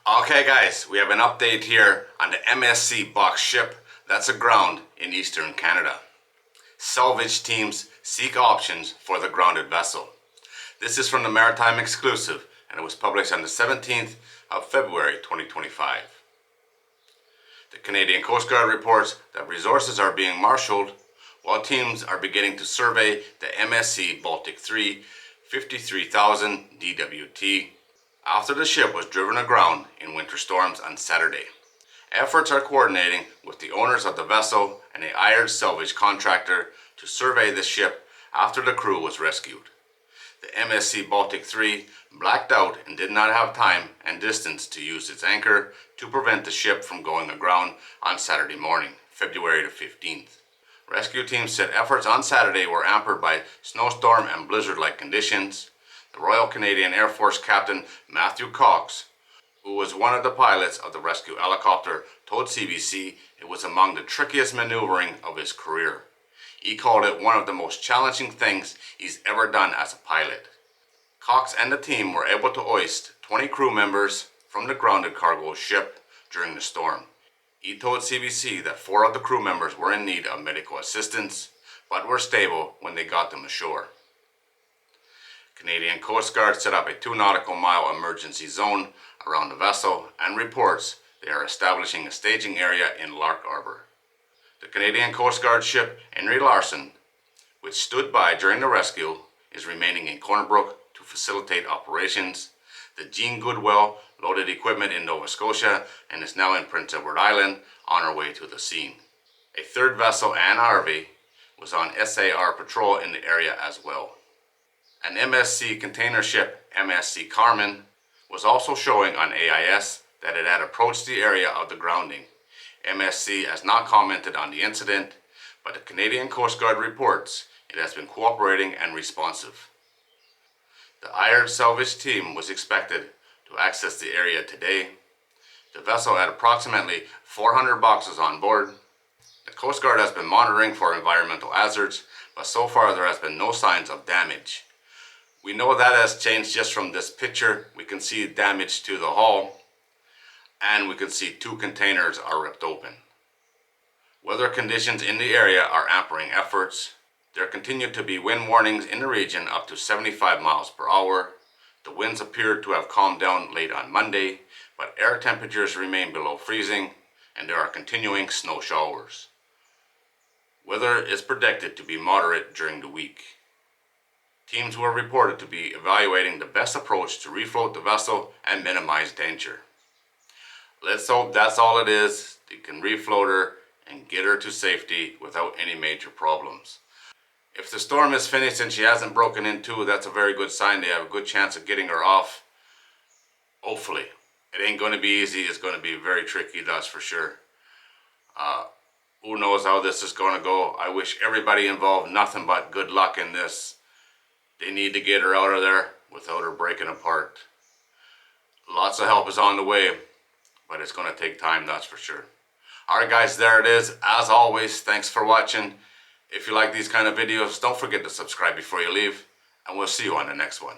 Okay guys, we have an update here on the MSC box ship that's aground in eastern Canada. Salvage teams seek options for the grounded vessel. This is from the Maritime Exclusive and it was published on the 17th of February 2025. The Canadian Coast Guard reports that resources are being marshaled while teams are beginning to survey the MSC Baltic 3 53,000 DWT after the ship was driven aground in winter storms on Saturday. Efforts are coordinating with the owners of the vessel and a hired salvage contractor to survey the ship after the crew was rescued. The MSC Baltic 3 blacked out and did not have time and distance to use its anchor to prevent the ship from going aground on Saturday morning, February the 15th. Rescue teams said efforts on Saturday were hampered by snowstorm and blizzard-like conditions. The Royal Canadian Air Force Captain Matthew Cox, who was one of the pilots of the rescue helicopter, told CBC it was among the trickiest maneuvering of his career. He called it one of the most challenging things he's ever done as a pilot. Cox and the team were able to hoist 20 crew members from the grounded cargo ship during the storm. He told CBC that 4 of the crew members were in need of medical assistance, but were stable when they got them ashore. Canadian Coast Guard set up a 2 nautical mile emergency zone around the vessel and reports they are establishing a staging area in Lark Harbour. The Canadian Coast Guard ship Henry Larson, which stood by during the rescue, is remaining in Corner Brook to facilitate operations. The Jean Goodwell loaded equipment in Nova Scotia and is now in Prince Edward Island on her way to the scene. A third vessel, Anne Harvey, was on SAR patrol in the area as well. An MSC container ship, MSC Carmen, was also showing on AIS that it had approached the area of the grounding. MSC has not commented on the incident, but the Canadian Coast Guard reports it has been cooperating and responsive. The hired salvage team was expected to access the area today. The vessel had approximately 400 boxes on board. The Coast Guard has been monitoring for environmental hazards, but so far there has been no signs of damage. We know that has changed just from this picture. We can see damage to the hull and we can see 2 containers are ripped open. Weather conditions in the area are hampering efforts. There continue to be wind warnings in the region up to 75 miles per hour. The winds appear to have calmed down late on Monday, but air temperatures remain below freezing and there are continuing snow showers. Weather is predicted to be moderate during the week. Teams were reported to be evaluating the best approach to refloat the vessel and minimize danger. Let's hope that's all it is. They can refloat her and get her to safety without any major problems. If the storm is finished and she hasn't broken into, that's a very good sign. They have a good chance of getting her off. Hopefully. It ain't going to be easy. It's going to be very tricky, that's for sure. Who knows how this is going to go. I wish everybody involved nothing but good luck in this. They need to get her out of there without her breaking apart. Lots of help is on the way, but it's going to take time, that's for sure. Alright guys, there it is. As always, thanks for watching. If you like these kind of videos, don't forget to subscribe before you leave, and we'll see you on the next one.